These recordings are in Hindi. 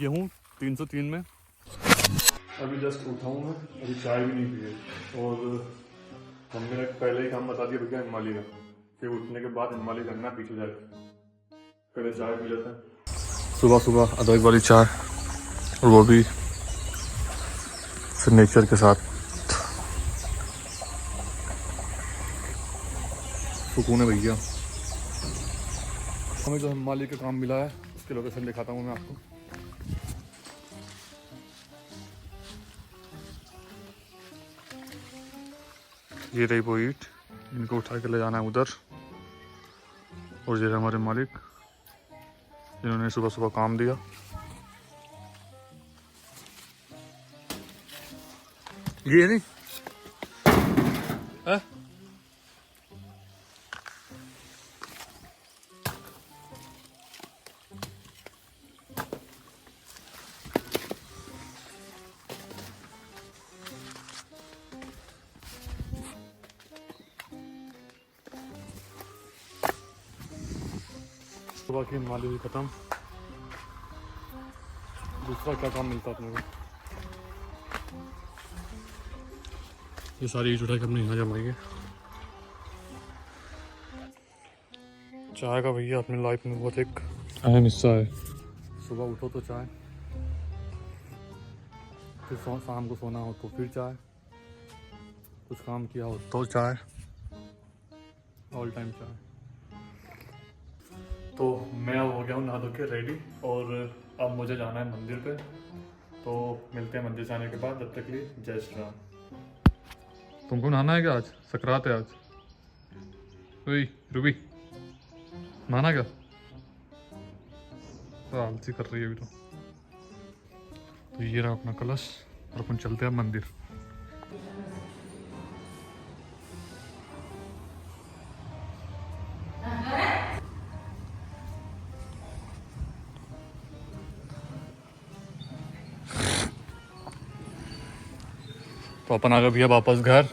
गेहूँ 303 में। अभी जस्ट उठा हूँ मैं, अभी चाय भी नहीं पी और मम्मी ने पहले ही काम बता दिया भैया हिमालय का, फिर उठने के बाद हिमालय करना पीछे जाकर, पहले चाय पी लेते हैं। सुबह सुबह अदरक वाली चाय और वो भी फिर नेचर के साथ, सुकून है भैया। हमें जो हिमालय का काम मिला है उसकी लोकेशन दिखाता हूँ मैं आपको। ये रही वो ईंट, इनको उठा के ले जाना है उधर। और ये हमारे मालिक जिन्होंने सुबह सुबह काम दिया। ये नहीं है? सुबह की हिमालय भी खत्म। दूसरा क्या काम मिलता अपने को? ये सारी ईंट उठा के अपने यहाँ जमाएंगे। चाय का भैया अपनी लाइफ में बहुत एक अहम हिस्सा है। सुबह उठो तो चाय, फिर शाम को सोना हो तो फिर चाय, कुछ काम किया हो तो चाय, ऑल टाइम चाय। तो मैं अब हो गया हूँ नहा धो के रेडी और अब मुझे जाना है मंदिर पे। तो मिलते हैं मंदिर जाने के बाद, तब तक के लिए जय श्री राम। तुमको नहाना है क्या? आज सकरात है आज। ओए रूबी, नहाना क्या? आलसी कर रही है अभी तो ये रहा अपना कलश और अपन चलते हैं मंदिर। तो अपन आ गए भैया वापस घर।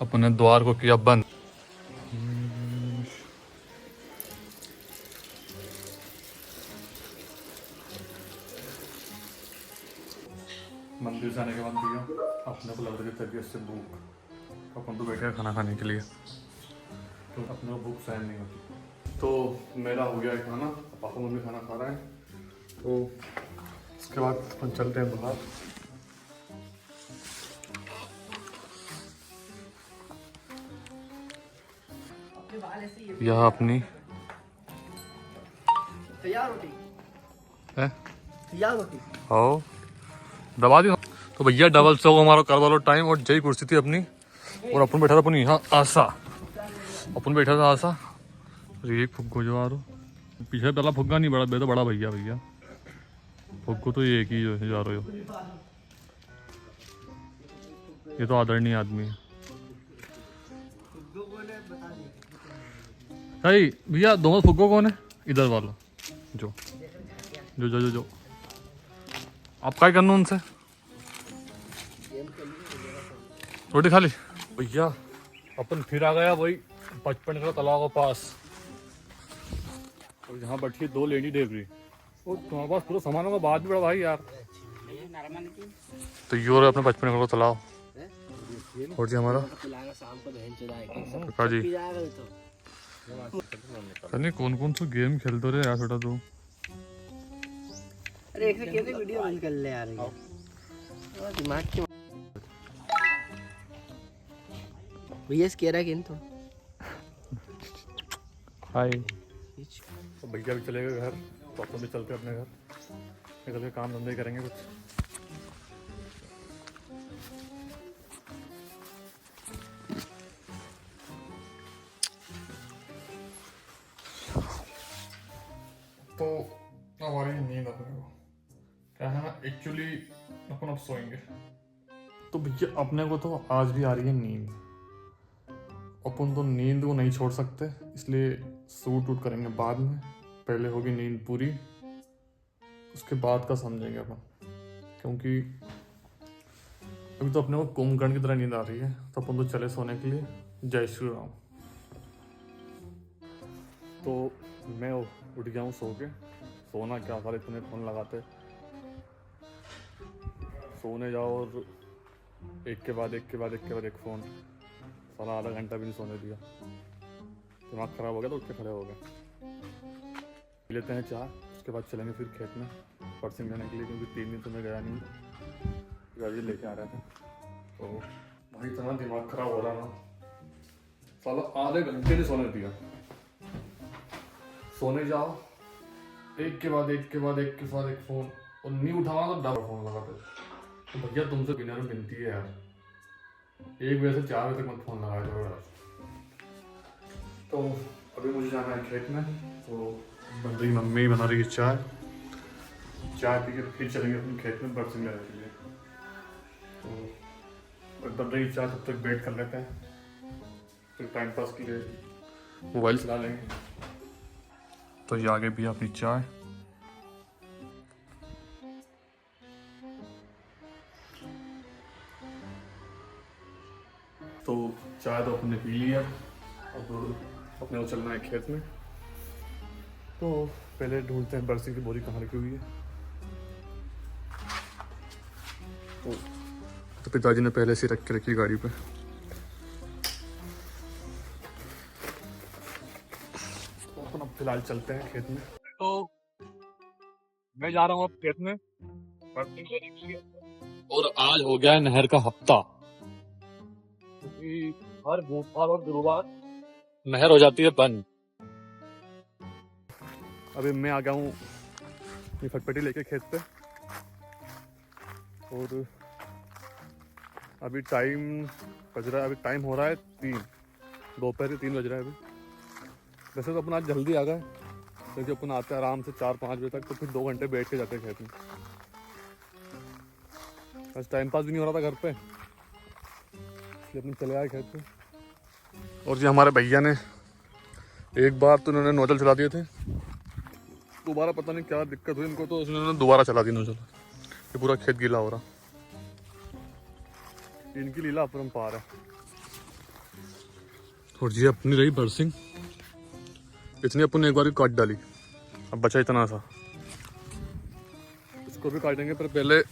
अपन ने द्वार को किया बंद। मंदिर जाने के बाद भैया अपने को लग रही है तबीयत से भूख, अपन तो बैठे हैं खाना खाने के लिए, तो अपने को भूख सहन नहीं होती। तो मेरा हो गया है खाना, पापा मम्मी खाना खा रहे हैं, तो उसके बाद अपन चलते हैं बाहर। यह अपनी तैयार रोटी है, तैयार रोटी आओ दबा दी। तो भैया डबल सौ हमारा करवा लो टाइम, और जय कुर्सी थी अपनी और अपन बैठा था अपनी यहाँ आशा, अपन बैठा था आशा। एक फुग्गो जो आ रहा पीछे, पहला फुग्गा नहीं बड़ा, तो बड़ा भैया भैया फुग्गो तो ये एक ही जो जा रहे हो। ये तो आदरणीय आदमी है। सही भैया, दोनों फुग्गो कौन है? इधर वाला जो जो जो जो जो आप क्या करना उनसे? रोटी खा ली भैया। अपन फिर आ गया वही 55 का तालाब के पास, और यहाँ बैठी 2 लेडी देख रही। और तुम्हारे पास पूरा सामान होगा बाद भी बड़ा भाई यार। तो ये और अपने 55 का तालाब और जी हमारा जी। नहीं कौन कौन सा गेम खेलते रहे यार छोटा तू। अरे एक कैसे वीडियो बंद कर ले यार, दिमाग क्यों भैया कह रहा है तो हाय। तो भैया भी चले गए घर, तो अपन भी चलते अपने घर, निकल के काम धंधे करेंगे कुछ। तो हमारी नींद अपने को क्या है ना, एक्चुअली अपन अब सोएंगे। तो भैया अपने को तो आज भी आ रही है नींद, अपन तो नींद को नहीं छोड़ सकते, इसलिए सूट वूट करेंगे बाद में। पहले होगी नींद पूरी, उसके बाद का समझेंगे अपन, क्योंकि अभी तो अपने को कुंभकर्ण की तरह नींद आ रही है। तो अपन तो चले सोने के लिए। जय श्री राम। तो मैं उठ गया हूँ सो के, सोना क्या सारे इतने फ़ोन लगाते, सोने जाओ और एक के बाद एक फ़ोन, साला आधा घंटा भी नहीं सोने दिया, दिमाग ख़राब हो गया तो उठ के खड़े हो गए। पी लेते हैं चाय, उसके बाद चलेंगे फिर खेत में परसिंग लेने के लिए, क्योंकि 3 दिन से मैं गया नहीं, गाड़ी लेके आ रहे थे। तो भाई इतना दिमाग ख़राब हो रहा ना, साला आधे घंटे नहीं सोने दिया। सोने जाओ एक के बाद एक फ़ोन, और नहीं उठावा तो डबल फ़ोन लगाते। तो भैया तुमसे बिना में विनती है यार, 1 बजे से 4 बजे तक मत फ़ोन लगाया करो यार। तो अभी मुझे जाना है खेत में, तो बन रही मम्मी बना रही है चाय पी के फिर चलेंगे अपने खेत में बरसिंग लेने के लिए। तो बन रही चाय, तब तक वेट कर लेते हैं, फिर टाइम पास के लिए मोबाइल चला लेंगे। तो ये आगे भी अपनी चाय। तो चाय तो अपने पी लिया, अब अपने को चलना है खेत में। तो पहले ढूंढते हैं बरसिंग की बोरी कहाँ रखी हुई है। तो पिताजी ने पहले से रख के रखी गाड़ी पे। तो अपन अब फिलहाल चलते हैं खेत में। तो मैं जा रहा हूँ अब खेत में बरसिंग लेने के लिए, और आज हो गया है नहर का हफ्ता, क्योंकि हर बुधवार और गुरुवार नहर हो जाती है बंद। अभी मैं आ गया हूँ ये फटफटी लेके खेत पे, और अभी टाइम बज रहा है, अभी टाइम हो रहा है 3, दोपहर के 3 बज रहा है अभी। वैसे तो अपन आज जल्दी आ गए, क्योंकि अपन आते हैं आराम से 4-5 बजे तक, तो फिर 2 घंटे बैठ के जाते हैं खेत में। बस टाइम पास भी नहीं हो रहा था घर पे, इसलिए अपन चले आए खेत पे। और जी हमारे भैया ने एक बार तो इन्होंने नोजल चला दिए थे, दोबारा पता नहीं क्या दिक्कत हुई इनको, तो उन्होंने दोबारा चला दी नोजल। ये पूरा खेत गीला हो रहा, इनकी लीला अपरंपार है। और जी अपनी रही बरसिंग, इतनी अपन ने एक बार काट डाली, अब बचा इतना सा, इसको भी काटेंगे, पर पहले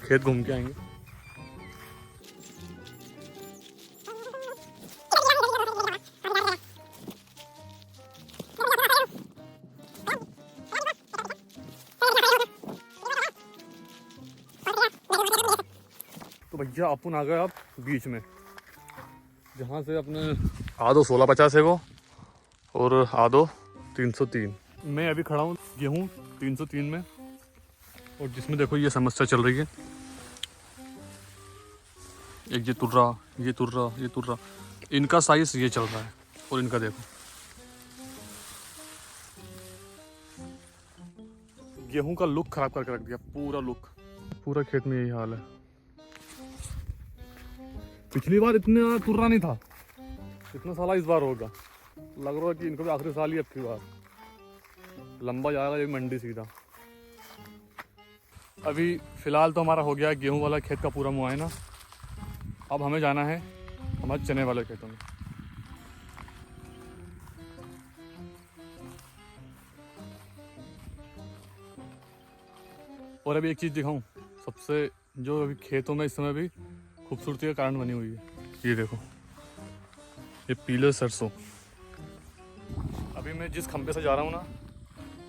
खेत घूम के आएंगे। तो भैया अपन आ गए अब बीच में, जहाँ से अपने आदो 1650 है वो, और आदो 303। मैं अभी खड़ा हूँ गेहूँ 303 में, और जिसमें देखो ये समस्या चल रही है, एक ये तुर रहा, इनका साइज ये चल रहा है, और इनका देखो गेहूं का लुक खराब करके रख दिया, पूरा लुक, पूरा खेत में यही हाल है। पिछली बार इतना तुर्रा नहीं था, इतना साला इस बार होगा, लग रहा है कि इनको भी आखिरी साल ही अब की बार लंबा जाएगा ये मंडी सीधा। अभी फ़िलहाल तो हमारा हो गया गेहूं वाला खेत का पूरा मुआयना, अब हमें जाना है हमारे चने वाले खेतों में। और अभी एक चीज़ दिखाऊं, सबसे जो अभी खेतों में इस समय भी खूबसूरती का कारण बनी हुई है, ये देखो ये पीले सरसों। अभी मैं जिस खंबे से जा रहा हूँ ना,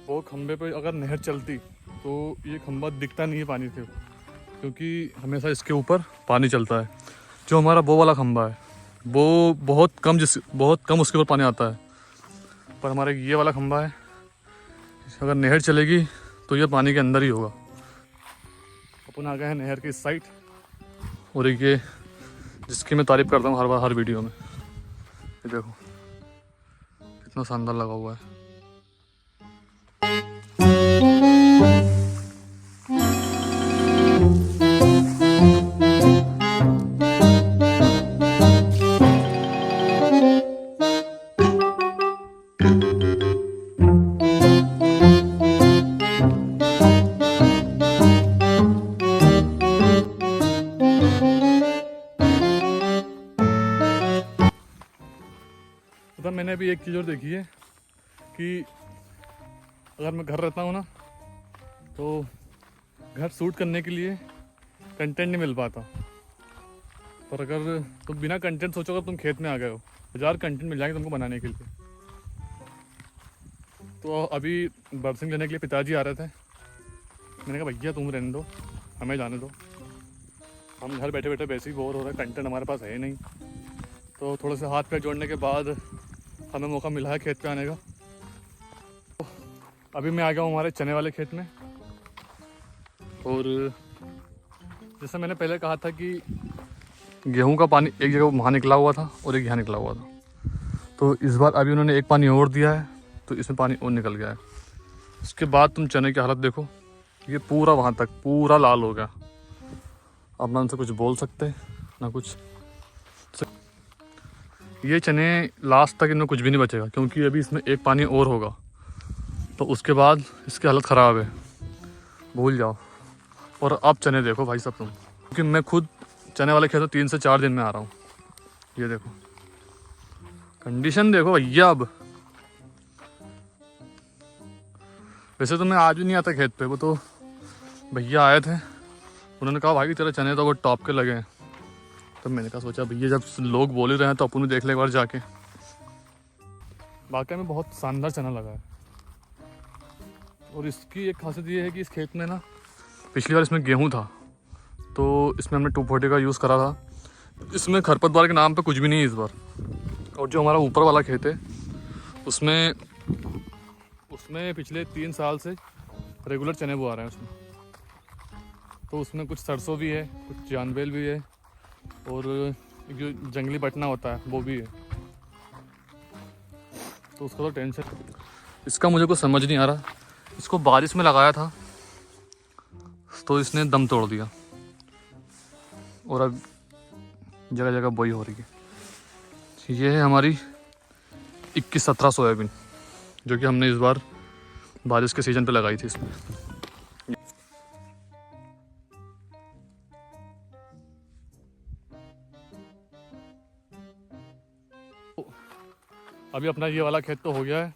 वो खंबे पे अगर नहर चलती तो ये खंबा दिखता नहीं है पानी से, क्योंकि हमेशा इसके ऊपर पानी चलता है। जो हमारा वो वाला खंबा है वो बहुत कम उसके ऊपर पानी आता है, पर हमारा ये वाला खंबा है, अगर नहर चलेगी तो ये पानी के अंदर ही होगा। अपन आ गए हैं नहर की इस साइड, और ये जिसकी मैं तारीफ़ करता हूँ हर बार हर वीडियो में, ये देखो कितना शानदार लगा हुआ है। मतलब मैंने अभी एक चीज़ और देखी है कि अगर मैं घर रहता हूँ ना तो घर शूट करने के लिए कंटेंट नहीं मिल पाता, पर अगर तुम बिना कंटेंट सोचोगे तुम खेत में आ गए हो, 1000 कंटेंट मिल जाएंगे तुमको बनाने के लिए। तो अभी बरसिंग लेने के लिए पिताजी आ रहे थे, मैंने कहा भैया तुम रहने दो, हमें जाने दो, हम घर बैठे बैठे वैसे ही बोर हो रहे हैं, कंटेंट हमारे पास है ही नहीं। तो थोड़े से हाथ पैर जोड़ने के बाद हमें मौका मिला है खेत पे आने का। तो अभी मैं आ गया हूँ हमारे चने वाले खेत में। और जैसे मैंने पहले कहा था कि गेहूं का पानी एक जगह वहाँ निकला हुआ था और एक यहाँ निकला हुआ था, तो इस बार अभी उन्होंने एक पानी और दिया है तो इसमें पानी और निकल गया है। उसके बाद तुम चने की हालत देखो, ये पूरा वहाँ तक पूरा लाल हो गया। अब ना उनसे कुछ बोल सकते ना कुछ। ये चने लास्ट तक इनमें कुछ भी नहीं बचेगा, क्योंकि अभी इसमें एक पानी और होगा तो उसके बाद इसकी हालत ख़राब है, भूल जाओ। और अब चने देखो भाई साहब तुम, क्योंकि मैं खुद चने वाले खेतों 3 से 4 दिन में आ रहा हूँ। ये देखो कंडीशन देखो भैया। अब वैसे तो मैं आज भी नहीं आता खेत पे, वो तो भैया आए थे, उन्होंने कहा भाई तेरे चने तो वो टॉप के लगे हैं। तो मैंने कहा सोचा भैया जब लोग बोल ही रहे हैं तो अपन भी देख ले एक बार जाके। वाकई में बहुत शानदार चना लगा है। और इसकी एक खासियत ये है कि इस खेत में ना पिछली बार इसमें गेहूं था तो इसमें हमने 240 का यूज़ करा था। इसमें खरपतवार के नाम पे कुछ भी नहीं है इस बार। और जो हमारा ऊपर वाला खेत है उसमें पिछले 3 साल से रेगुलर चने बुआ रहे हैं उसमें। तो उसमें कुछ सरसों भी है, कुछ जानबेल भी है, और जो जंगली बटना होता है वो भी है। तो उसका तो टेंशन, इसका मुझे कुछ समझ नहीं आ रहा। इसको बारिश में लगाया था तो इसने दम तोड़ दिया और अब जगह जगह बोई हो रही है। ये है हमारी 21-17 सोयाबीन, जो कि हमने इस बार बारिश के सीज़न पे लगाई थी इसमें। अभी अपना ये वाला खेत तो हो गया है,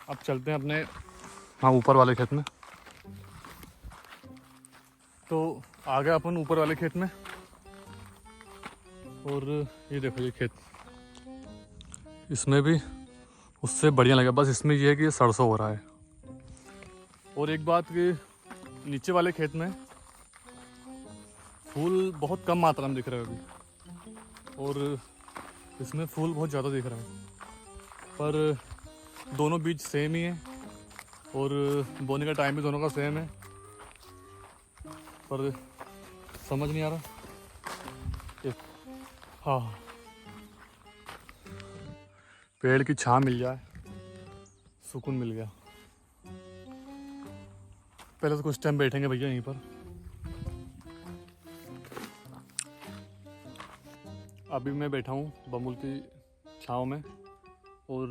अब चलते हैं अपने ऊपर वाले खेत में। तो आ गए अपन ऊपर वाले खेत में, और ये देखो ये खेत, इसमें भी उससे बढ़िया लगा। बस इसमें ये है कि ये सरसों हो रहा है। और एक बात कि नीचे वाले खेत में फूल बहुत कम मात्रा में दिख रहे हैं अभी, और इसमें फूल बहुत ज़्यादा दिख रहे हैं, पर दोनों बीज सेम ही है और बोने का टाइम भी दोनों का सेम है, पर समझ नहीं आ रहा। हाँ, पेड़ की छां मिल जाए, सुकून मिल गया। पहले तो कुछ टाइम बैठेंगे भैया यहीं पर। अभी मैं बैठा हूँ बमुल की छाँव में, और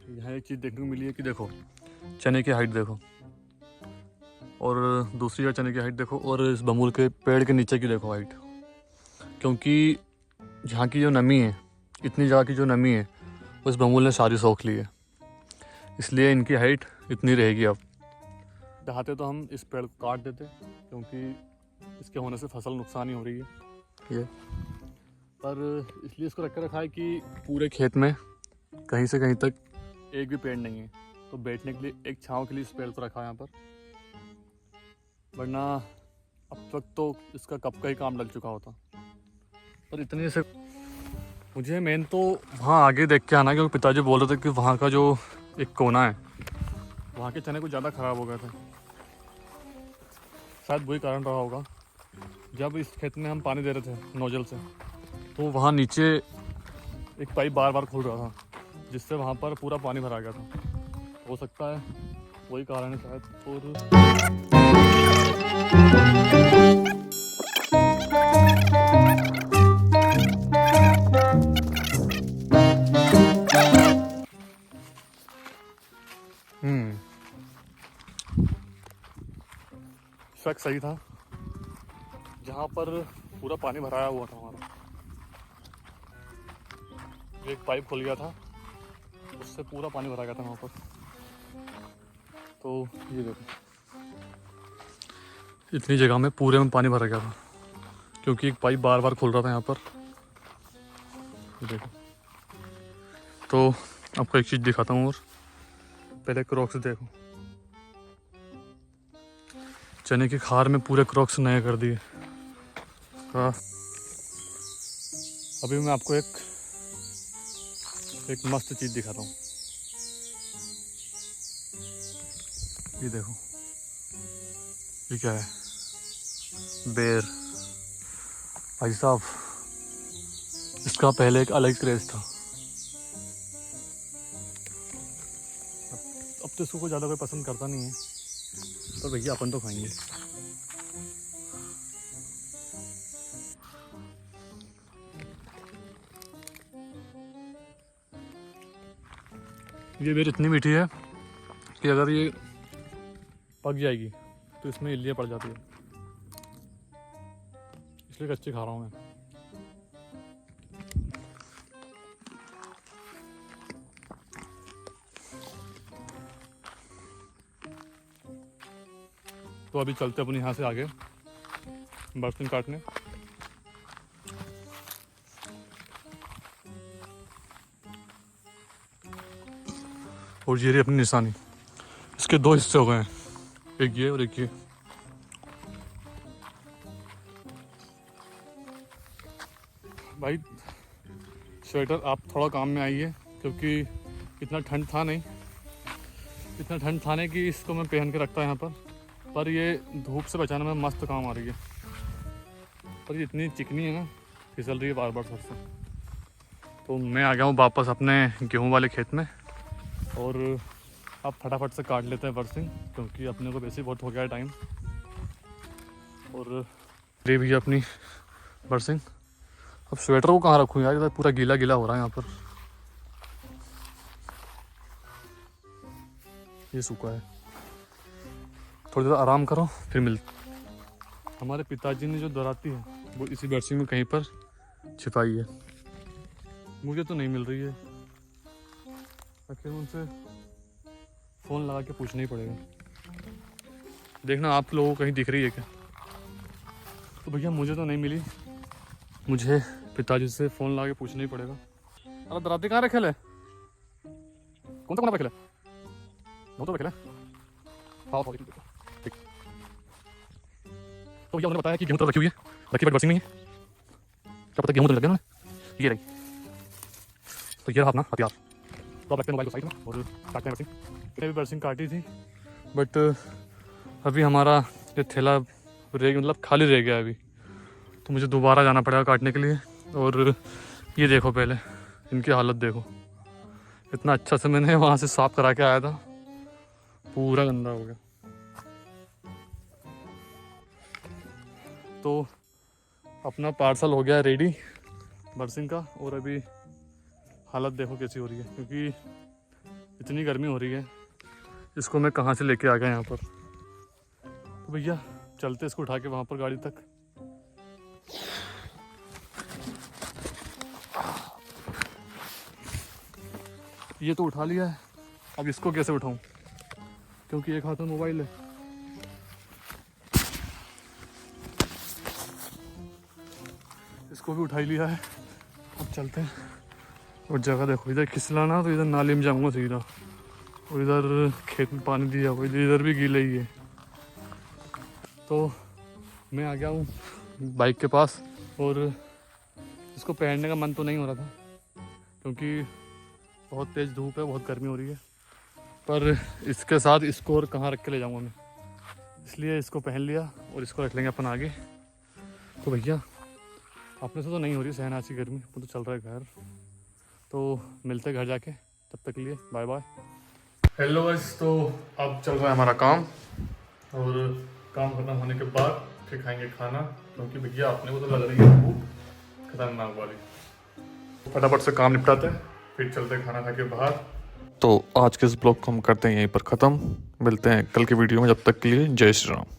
यहाँ एक चीज़ देखने को मिली है कि देखो चने की हाइट देखो, और दूसरी जगह चने की हाइट देखो, और इस बमुल के पेड़ के नीचे की देखो हाइट। क्योंकि यहाँ की जो नमी है, इतनी जगह की जो नमी है वो इस बमुल ने सारी सोख ली है, इसलिए इनकी हाइट इतनी रहेगी। अब चाहते तो हम इस पेड़ को काट देते, क्योंकि इसके होने से फसल नुकसान ही हो रही है ये, पर इसलिए इसको रख कर रखा है कि पूरे खेत में कहीं से कहीं तक एक भी पेड़ नहीं है, तो बैठने के लिए एक छांव के लिए इस पेड़ को रखा है यहाँ पर। वरना अब तक तो इसका कब का ही काम लग चुका होता। पर इतने से मुझे मेन तो वहाँ आगे देख के आना, क्योंकि पिताजी बोल रहे थे कि वहाँ का जो एक कोना है वहाँ के चने कुछ ज़्यादा ख़राब हो गए थे, शायद वही कारण रहा होगा। जब इस खेत में हम पानी दे रहे थे नोजल से, तो वहाँ नीचे एक पाइप बार बार खुल रहा था, जिससे वहाँ पर पूरा पानी भरा गया था। हो सकता है वही कारण है शायद। और शक सही था, जहाँ पर पूरा पानी भराया हुआ था हमारा, एक पाइप खुल गया था, उससे पूरा पानी भरा गया था वहाँ पर। तो ये देखो, इतनी जगह में पूरे में पानी भर गया था क्योंकि एक पाइप बार बार खुल रहा था यहाँ पर। ये देखो, तो आपको एक चीज़ दिखाता हूँ। और पहले क्रॉक्स देखो, चने की खार में पूरे क्रॉक्स नए कर दिए। हाँ, अभी मैं आपको एक मस्त चीज़ दिखाता हूँ। ये देखो, ये क्या है? बेर। भाई साहब, इसका पहले एक अलग क्रेज था। अब तो इसको कोई ज़्यादा कोई पसंद करता नहीं है, पर भैया अपन तो खाएंगे। ये बेर इतनी मीठी है कि अगर ये पक जाएगी तो इसमें इल्लियाँ पड़ जाती है, इसलिए कच्ची खा रहा हूँ मैं। तो अभी चलते अपने यहाँ से आगे बर्तन काटने। और ये रही अपनी निशानी। इसके दो हिस्से हो गए हैं, एक ये और एक ये। भाई स्वेटर आप थोड़ा काम में आइए, क्योंकि इतना ठंड था नहीं कि इसको मैं पहन के रखता यहाँ पर ये धूप से बचाने में मस्त काम आ रही है। पर ये इतनी चिकनी है ना, फिसल रही है बार बार सर से। तो मैं आ गया हूँ वापस अपने गेहूँ वाले खेत में, और अब फटाफट से काट लेते हैं बरसिंग, क्योंकि अपने को वैसे ही बहुत हो गया है टाइम। और ये भी अपनी बरसिंग। अब स्वेटर को कहाँ रखूँ यार, इधर पूरा गीला गीला हो रहा है यहाँ पर। ये सूखा है, थोड़ी देर आराम करो फिर मिलते। हमारे पिताजी ने जो दराती है वो इसी बरसिंग में कहीं पर छिपाई है, मुझे तो नहीं मिल रही है। आखिर उनसे फ़ोन लगा के पूछना ही पड़ेगा। देखना आप लोगों को कहीं दिख रही है क्या? तो भैया मुझे तो नहीं मिली, मुझे पिताजी से फ़ोन लगा के पूछना ही पड़ेगा। अरे दराती कहाँ रखे ले? कौन सा कोना पे खेले? वो तो खेले। हाँ ठीक। तो भैया उन्होंने बताया कि गेहूँ तो रखी हुई है, रखी बट बरसिंग नहीं है। क्या पता गेहूँ तो लग गया उन्होंने। ये रही, तो ये रहा अपना हथियार। तो आप रखते हैं मोबाइल को साइड में और काटते हैं बरसिंग। मैंने भी बरसिंग काटी थी, बट अभी हमारा ये थैला मतलब खाली रह गया अभी, तो मुझे दोबारा जाना पड़ेगा काटने के लिए। और ये देखो, पहले इनकी हालत देखो। इतना अच्छा से मैंने वहाँ से साफ करा के आया था, पूरा गंदा हो गया। तो अपना पार्सल हो गया रेडी बरसिंग का, और अभी हालत देखो कैसी हो रही है, क्योंकि इतनी गर्मी हो रही है। इसको मैं कहाँ से लेके आ गया यहाँ पर। तो भैया चलते इसको उठा के वहाँ पर गाड़ी तक। ये तो उठा लिया है, अब इसको कैसे उठाऊं, क्योंकि एक हाथ में मोबाइल है। इसको भी उठा ही लिया है, अब चलते हैं। और जगह देखो, इधर खिसलाना तो इधर नाली में जाऊंगा सीधा, और इधर खेत में पानी दिया हुआ, इधर भी गीला ही है। तो मैं आ गया हूँ बाइक के पास, और इसको पहनने का मन तो नहीं हो रहा था, क्योंकि बहुत तेज़ धूप है, बहुत गर्मी हो रही है। पर इसके साथ इसको और कहाँ रख के ले जाऊँगा मैं, इसलिए इसको पहन लिया, और इसको रख लेंगे अपन आगे। तो भैया अपने से तो नहीं हो रही सहना ऐसी गर्मी, वो तो चल रहा है घर। तो मिलते घर जाके, तब तक के लिए बाय बाय। हेलो गाइस, तो अब चल रहा है हमारा काम, और काम खत्म होने के बाद फिर खाएंगे खाना, क्योंकि भैया अपने को तो लग रही है भूख खतरनाक वाली। फटाफट से काम निपटाते हैं, फिर चलते हैं खाना खा के बाहर। तो आज के इस ब्लॉग को हम करते हैं यहीं पर ख़त्म। मिलते हैं कल के वीडियो में, जब तक के लिए जय श्री राम।